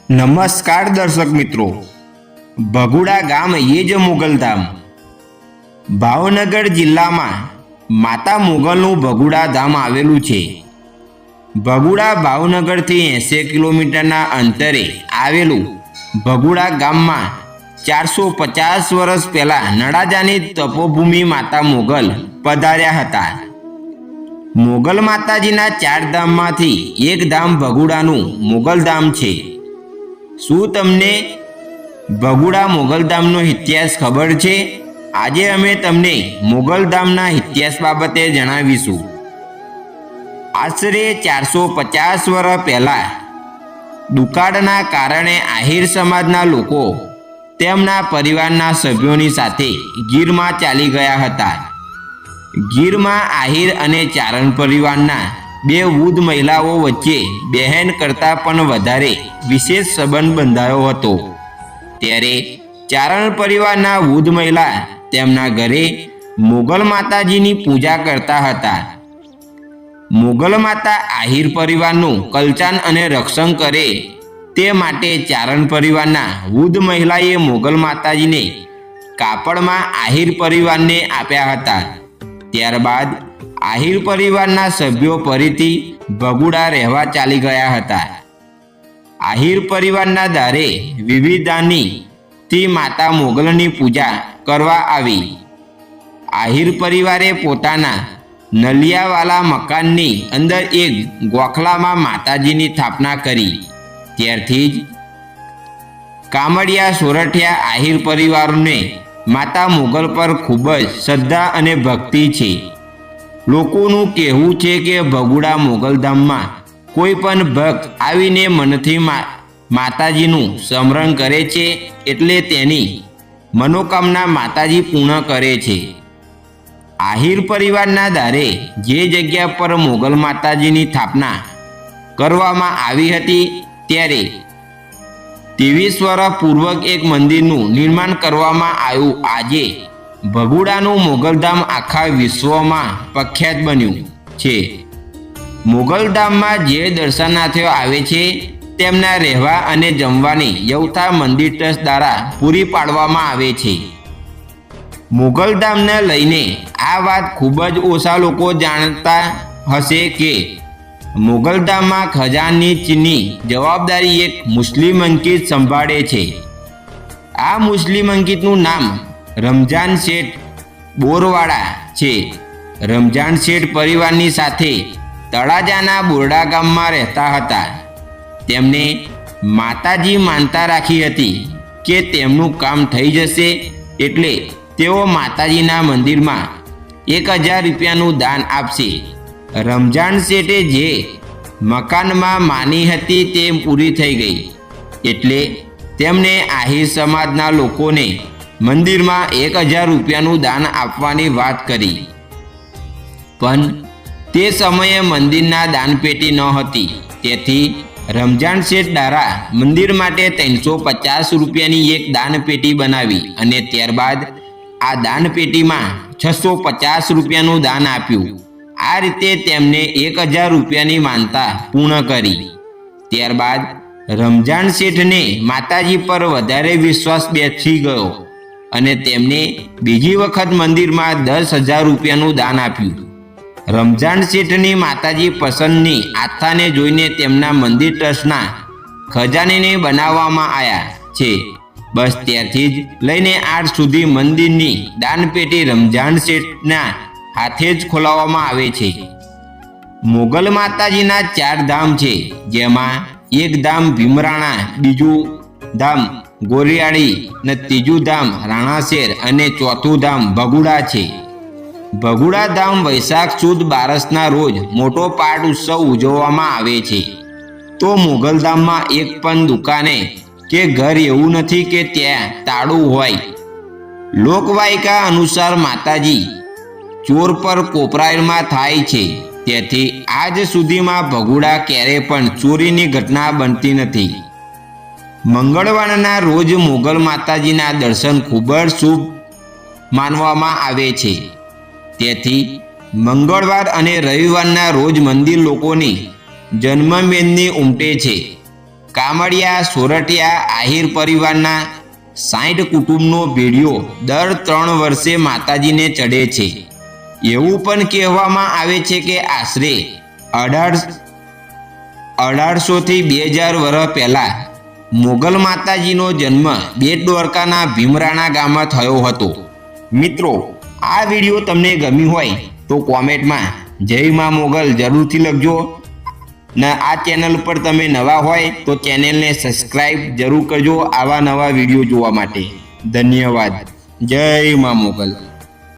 નમસ્કાર દર્શક મિત્રો, ભગુડા ગામ એ જ મોગલધામ. ભાવનગર જિલ્લામાં માતા મોગલનું ભગુડા ધામ આવેલું છે. ભગુડા ભાવનગરથી 80 કિલોમીટરના અંતરે આવેલું ભગુડા ગામમાં 450 વર્ષ પહેલાં નળાજાની તપોભૂમિ માતા મોગલ પધાર્યા હતા. મોગલ માતાજીના 4 ધામમાંથી એક ધામ ભગુડાનું મોગલધામ છે. શું તમને ભગુડા મોગલધામનો ઇતિહાસ ખબર છે? આજે અમે તમને મોગલધામના ઇતિહાસ બાબતે જણાવીશું. આશરે 450 વર્ષ પહેલાં દુકાળના કારણે આહિર સમાજના લોકો તેમના પરિવારના સભ્યોની સાથે ગીરમાં ચાલી ગયા હતા. ગીરમાં આહિર અને ચારણ પરિવારના 2 વૃદ્ધ મહિલાઓ વચ્ચે બહેન કરતાં પણ વધારે વિશેષ સંબંધ બંધાયો હતો. ત્યારે ચારણ પરિવારના વૃદ્ધ મહિલા તેમના ઘરે મોગલ માતાજીની પૂજા કરતા હતા. મોગલ માતા આહિર પરિવારનું કલ્યાણ અને રક્ષણ કરે તે માટે ચારણ પરિવારના વૃદ્ધ મહિલાએ મોગલ માતાજીને કાપડમાં આહિર પરિવારને આપ્યા હતા. ત્યારબાદ આહિર પરિવારના સભ્યો ફરીથી ભગુડા રહેવા ચાલી ગયા હતા. આહિર પરિવારના દારે વિવિધાનીથી માતા મોગલની પૂજા કરવા આવી. આહિર પરિવારે પોતાના નલિયાવાલા મકાનની અંદર એક ગોખલામાં માતાજીની સ્થાપના કરી. ત્યારથી જ કામડિયા સોરઠિયા આહિર પરિવારને માતા મોગલ પર ખૂબ જ શ્રદ્ધા અને ભક્તિ છે. લોકોનું કહેવું છે કે ભગુડા મોગલધામમાં કોઈ પણ ભક્ત આવીને મનથી માતાજીનું સ્મરણ કરે છે એટલે તેની મનોકામના માતાજી પૂર્ણ કરે છે. આહિર પરિવારના દારે જે જગ્યા પર મોગલ માતાજીની સ્થાપના કરવામાં આવી હતી ત્યારે 23 વર્ષ પૂર્વ એક મંદિરનું નિર્માણ કરવામાં આવ્યું. આજે ભગુડાનું મોગલધામ આખા વિશ્વમાં પ્રખ્યાત બન્યું છે. મોગલધામમાં જે દર્શનાર્થીઓ આવે છે તેમના રહેવા અને જમવાની વ્યવસ્થા મંદિર ટ્રસ્ટ દ્વારા પૂરી પાડવામાં આવે છે. મોગલધામને લઈને આ વાત ખૂબ જ ઓછા લોકો જાણતા હશે કે મોગલધામમાં ખજાનચીની જવાબદારી એક મુસ્લિમ અંકિત સંભાળે છે. આ મુસ્લિમ અંકિતનું નામ રમજાન શેઠ બોરવાડા છે. રમજાન શેઠ પરિવારની સાથે તળાજાના બોરડા ગામમાં રહેતા હતા. તેમને માતાજી માનતા રાખી હતી કે તેમનું કામ થઈ જશે એટલે તેઓ માતાજીના મંદિરમાં 1000 રૂપિયાનું દાન આપશે. રમજાન શેઠે જે મકાનમાં માની હતી તે પૂરી થઈ ગઈ એટલે તેમણે આહિર સમાજના લોકોને મંદિરમાં 1000 રૂપિયાનું દાન આપવાની વાત કરી. પણ તે સમયે મંદિરના દાનપેટી ન હતી. તેથી રમજાન શેઠ દ્વારા મંદિર માટે 350 રૂપિયાની એક દાનપેટી બનાવી અને ત્યારબાદ આ દાનપેટીમાં 650 રૂપિયાનું દાન આપ્યું. આ રીતે તેમને 1000 રૂપિયાની માનતા પૂર્ણ કરી. ત્યારબાદ રમજાન શેઠને માતાજી પર વધારે વિશ્વાસ બેસી ગયો અને તેમને બીજી વખત મંદિરમાં 10,000 રૂપિયાનું દાન આપ્યું. રમજાન શેઠની માતાજી પસંદની આસ્થાને જોઈને તેમના મંદિર ટ્રસ્ટના ખજાનને બનાવવામાં આવ્યા છે. બસ ત્યારથી જ લઈને આજ સુધી મંદિરની દાનપેટી રમજાન શેઠના હાથે જ ખોલાવવામાં આવે છે. મોગલ માતાજીના 4 ધામ છે, જેમાં એક ધામ ભીમરાણા, બીજું ધામ ગોરિયાળી અને ત્રીજું ધામ રાણાસેર અને ચોથું ધામ ભગુડા છે. ભગુડા ધામ વૈશાખ સુદ 12ના રોજ મોટો પાટ ઉત્સવ ઉજવવામાં આવે છે. તો મોગલધામમાં એક પણ દુકાને કે ઘર એવું નથી કે ત્યાં તાળું હોય. લોકવાયકા અનુસાર માતાજી ચોર પર કોપરાયેલમાં થાય છે. તેથી આજ સુધીમાં ભગુડા ક્યારેય પણ ચોરીની ઘટના બનતી નથી. મંગળવારના રોજ મોગલ માતાજીના દર્શન ખૂબ જ શુભ માનવામાં આવે છે. તેથી મંગળવાર અને રવિવારના રોજ મંદિર લોકોની જન્મમેદની ઉમટે છે. કામડિયા સોરઠિયા આહિર પરિવારના 60 કુટુંબનો ભેડિયો દર 3 વર્ષે માતાજીને ચડે છે. એવું પણ કહેવામાં આવે છે કે આશરે 1800 થી 2000 વર્ષ પહેલાં મોગલ માતાજીનો જન્મ બેટ દ્વારકાના ભીમરાણા ગામમાં થયો હતો. મિત્રો, આ વિડીયો તમને ગમ્યું હોય તો કોમેન્ટમાં જય માં મોગલ જરૂરથી લખજો. ને આ ચેનલ પર તમે નવા હોય તો ચેનલને સબસ્ક્રાઈબ જરૂર કરજો આવા નવા વિડીયો જોવા માટે. ધન્યવાદ. જય માં મોગલ.